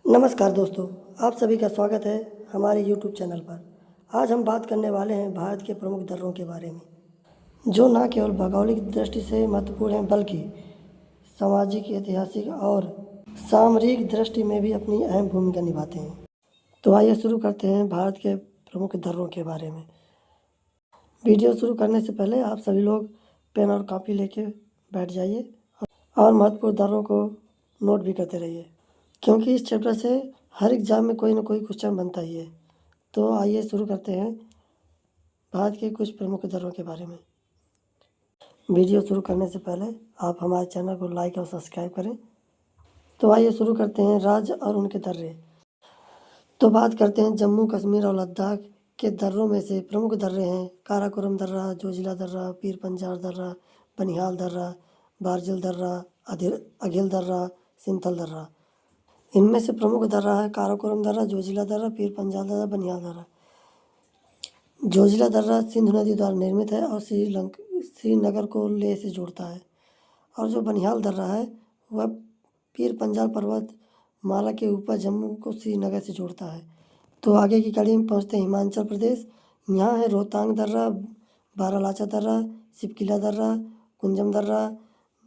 नमस्कार दोस्तों, आप सभी का स्वागत है हमारे यूट्यूब चैनल पर। आज हम बात करने वाले हैं भारत के प्रमुख दर्रों के बारे में, जो न केवल भौगोलिक दृष्टि से महत्वपूर्ण हैं बल्कि सामाजिक, ऐतिहासिक और सामरिक दृष्टि में भी अपनी अहम भूमिका निभाते हैं। तो आइए शुरू करते हैं भारत के प्रमुख दर्रों के बारे में। वीडियो शुरू करने से पहले आप सभी लोग पेन और कॉपी लेके बैठ जाइए और महत्वपूर्ण दर्रों को नोट भी करते रहिए, क्योंकि इस चैप्टर से हर एग्ज़ाम में कोई ना कोई क्वेश्चन बनता ही है। तो आइए शुरू करते हैं भारत के कुछ प्रमुख दर्रों के बारे में। वीडियो शुरू करने से पहले आप हमारे चैनल को लाइक और सब्सक्राइब करें। तो आइए शुरू करते हैं राज्य और उनके दर्रे। तो बात करते हैं जम्मू कश्मीर और लद्दाख के दर्रों में से प्रमुख दर्रे हैं काराकोरम दर्रा, जोजिला दर्रा, पीर पंजाल दर्रा, बनिहाल दर्रा, बारजल दर्रा, अघिल दर्रा, सिंथल दर्रा। इनमें से प्रमुख दर्रा है काराकोरम दर्रा, जोजिला दर्रा, पीर पंजाल दर्रा, बनिहाल दर्रा। जोजिला दर्रा सिंधु नदी द्वारा निर्मित है और श्रीनगर को लेह से जोड़ता है। और जो बनिहाल दर्रा है वह पीर पंजाल पर्वत माला के ऊपर जम्मू को श्रीनगर से जोड़ता है। तो आगे की कड़ी में पहुँचते हैं हिमाचल प्रदेश। यहाँ है रोहतांग दर्रा, बारालाचा दर्रा, सिपकिला दर्रा, कुंजम दर्रा,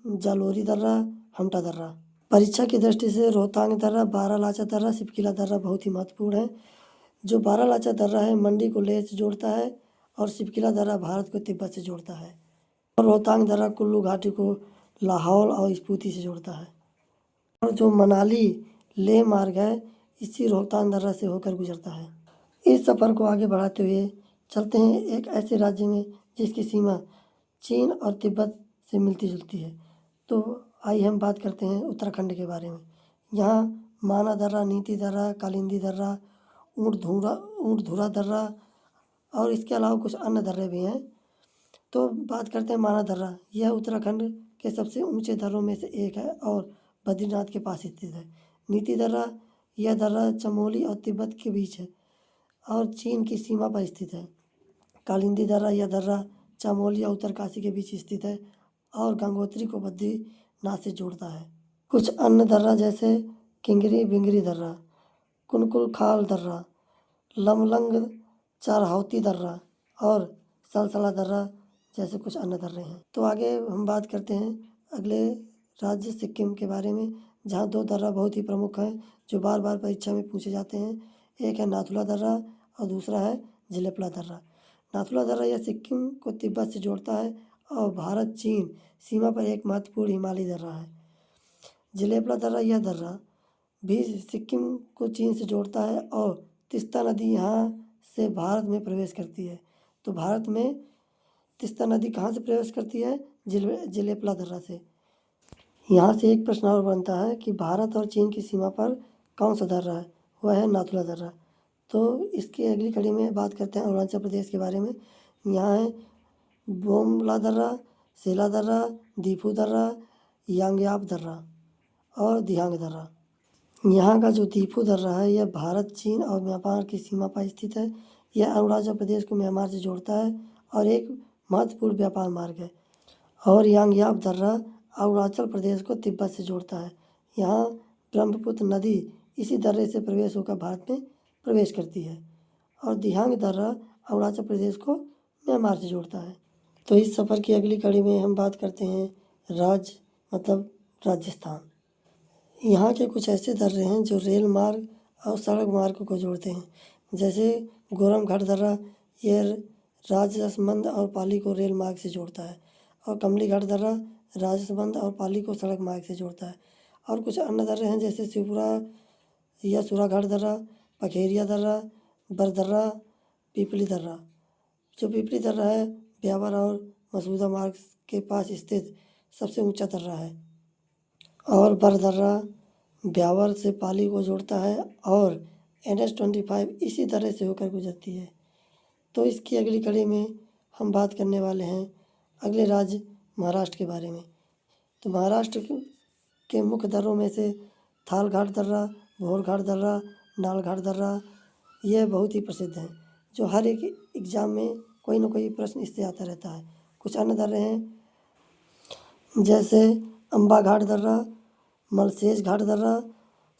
जालोरी दर्रा, हमटा दर्रा। परीक्षा की दृष्टि से रोहतांग दर्रा, बारालाचा दर्रा, सिपकिला दर्रा बहुत ही महत्वपूर्ण है। जो बारालाचा दर्रा है मंडी को लेह से जोड़ता है और सिपकिला दर्रा भारत को तिब्बत से जोड़ता है। और रोहतांग दर्रा कुल्लू घाटी को लाहौल और स्पीति से जोड़ता है। और जो मनाली लेह मार्ग है इसी रोहतांग दर्रा से होकर गुजरता है। इस सफ़र को आगे बढ़ाते हुए चलते हैं एक ऐसे राज्य में जिसकी सीमा चीन और तिब्बत से मिलती जुलती है। तो आइए हम बात करते हैं उत्तराखंड के बारे में। यहाँ माना दर्रा, नीति दर्रा, कालिंदी दर्रा, ऊँटधुरा दर्रा और इसके अलावा कुछ अन्य दर्रे भी हैं। तो बात करते हैं माना दर्रा। यह उत्तराखंड के सबसे ऊंचे दर्रों में से एक है और बद्रीनाथ के पास स्थित है। नीति दर्रा, यह दर्रा चमोली और तिब्बत के बीच है और चीन की सीमा पर स्थित है। कालिंदी दर्रा, यह दर्रा चमोली और उत्तरकाशी के बीच स्थित है और गंगोत्री को बद्रीनाथ से जोड़ता है। कुछ अन्य दर्रा जैसे किंगरी बिंगरी दर्रा, कुनकुल खाल दर्रा, लमलंग चारहौती दर्रा और सलसला दर्रा जैसे कुछ अन्य दर्रे हैं। तो आगे हम बात करते हैं अगले राज्य सिक्किम के बारे में, जहाँ दो दर्रा बहुत ही प्रमुख हैं जो बार बार परीक्षा में पूछे जाते हैं। एक है नाथुला दर्रा और दूसरा है जिलेपला दर्रा। नाथुला दर्रा यह सिक्किम को तिब्बत से जोड़ता है और भारत चीन सीमा पर एक महत्वपूर्ण हिमालयी दर्रा है। जिलेपला दर्रा, यह दर्रा भी सिक्किम को चीन से जोड़ता है और तीस्ता नदी यहाँ से भारत में प्रवेश करती है। तो भारत में तीस्ता नदी कहाँ से प्रवेश करती है? जिलेपला दर्रा से। यहाँ से एक प्रश्न और बनता है कि भारत और चीन की सीमा पर कौन सा दर्रा है? वह है नाथुला दर्रा। तो इसकी अगली कड़ी में बात करते हैं अरुणाचल प्रदेश के बारे में। यहाँ है बोमला दर्रा, सेला दर्रा, दीफू दर्रा, यांग्याप दर्रा और दिहांग दर्रा। यहाँ का जो दीफू दर्रा है यह भारत, चीन और म्यांमार की सीमा पर स्थित है। यह अरुणाचल प्रदेश को म्यांमार से जोड़ता है और एक महत्वपूर्ण व्यापार मार्ग है। और यांग्याप दर्रा अरुणाचल प्रदेश को तिब्बत से जोड़ता है। यहाँ ब्रह्मपुत्र नदी इसी दर्रे से प्रवेश होकर भारत में प्रवेश करती है। और दिहांग दर्रा अरुणाचल प्रदेश को म्यांमार से जोड़ता है। तो इस सफ़र की अगली कड़ी में हम बात करते हैं राज्य मतलब राजस्थान। यहाँ के कुछ ऐसे दर्रे हैं जो रेल मार्ग और सड़क मार्ग को जोड़ते हैं, जैसे गोरमघाट दर्रा, यह राजसमंद और पाली को रेल मार्ग से जोड़ता है। और कमलीघाट दर्रा राजसमंद और पाली को सड़क मार्ग से जोड़ता है। और कुछ अन्य दर्रे हैं जैसे शिवपुरा या सुराघाट दर्रा, पखेरिया दर्रा, बरदर्रा, पिपली दर्रा। जो पिपली दर्रा है ब्यावर और मसूदा मार्ग के पास स्थित सबसे ऊंचा दर्रा है। और बरदर्रा ब्यावर से पाली को जोड़ता है और NH-25 इसी दर्रे से होकर गुजरती है। तो इसकी अगली कड़ी में हम बात करने वाले हैं अगले राज्य महाराष्ट्र के बारे में। तो महाराष्ट्र के मुख्य दर्रों में से थालघाट दर्रा, भोरघाट दर्रा, नालघाट दर्रा यह बहुत ही प्रसिद्ध हैं, जो हर एक एग्ज़ाम में कोई ना कोई प्रश्न इससे आता रहता है। कुछ अन्य दर्रे हैं जैसे अम्बा घाट दर्रा, मलसेज घाट दर्रा,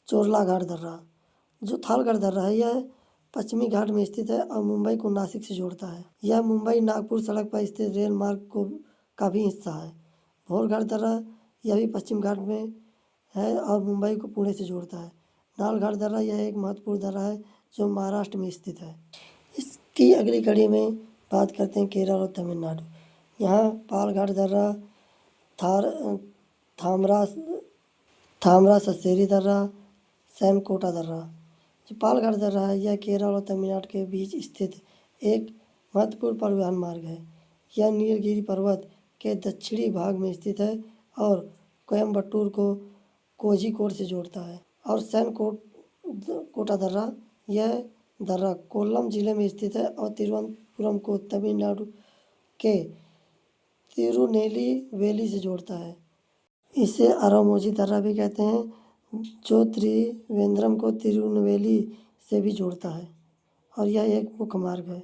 चोरला घाट दर्रा जो थालगढ़ दर्रा है यह पश्चिमी घाट में स्थित है और मुंबई को नासिक से जोड़ता है। यह मुंबई नागपुर सड़क पर स्थित रेल मार्ग का भी हिस्सा है। भोरगढ़ दर्रा यह भी पश्चिम घाट में है और मुंबई को पुणे से जोड़ता है। नालगढ़ दर्रा यह एक महत्वपूर्ण दर्रा है जो महाराष्ट्र में स्थित है। इसकी अगली कड़ी में बात करते हैं केरल और तमिलनाडु। यहाँ पालघाट दर्रा, थामरा थामरा ससेरी दर्रा, सैनकोटा दर्रा। जो पालघाट दर्रा है यह केरल और तमिलनाडु के बीच स्थित एक महत्वपूर्ण परिवहन मार्ग है। यह नीलगिरी पर्वत के दक्षिणी भाग में स्थित है और कोयम्बटूर को कोझिकोड से जोड़ता है। और सैनकोटा दर्रा यह दर्रा कोल्लम जिले में स्थित है और तिरुवनंतपुरम को तमिलनाडु के तिरुनेलवेली से जोड़ता है। इसे अरामोजी दर्रा भी कहते हैं जो त्रिवेंद्रम को तिरुनेलवेली से भी जोड़ता है और यह एक मुख्य मार्ग है।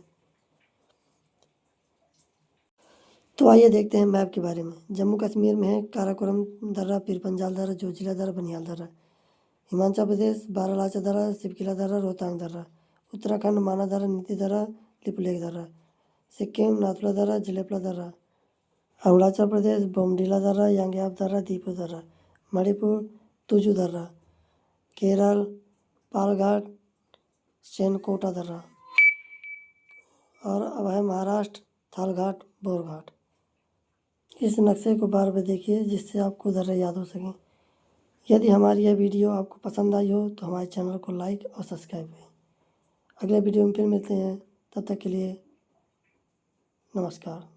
तो आइए देखते हैं मैप के बारे में। जम्मू कश्मीर में है काराकोरम दर्रा, पीरपंजाल दर्रा, जोजिला दर्रा, बनिहाल दर्रा। हिमाचल प्रदेश बारालाचा दर्रा, शिवकिला दर्रा, रोहतांग दर्रा। उत्तराखंड माना दर्रा, नीति दर्रा, लिपुलेख दर्रा। सिक्किम नाथुला दर्रा, जलेपला दर्रा। अरुणाचल प्रदेश बोमडिला दर्रा, यांग्याप दर्रा, दीपो दर्रा। मणिपुर तुजू दर्रा। केरल पालघाट, सैनकोटा दर्रा। और अब है महाराष्ट्र थालघाट, बोरघाट। इस नक्शे को बार बार देखिए जिससे आपको दर्रे याद हो सकें। यदि हमारी यह वीडियो आपको पसंद आई हो तो हमारे चैनल को लाइक और सब्सक्राइब करें। अगले वीडियो में फिर मिलते हैं, तब तक के लिए नमस्कार।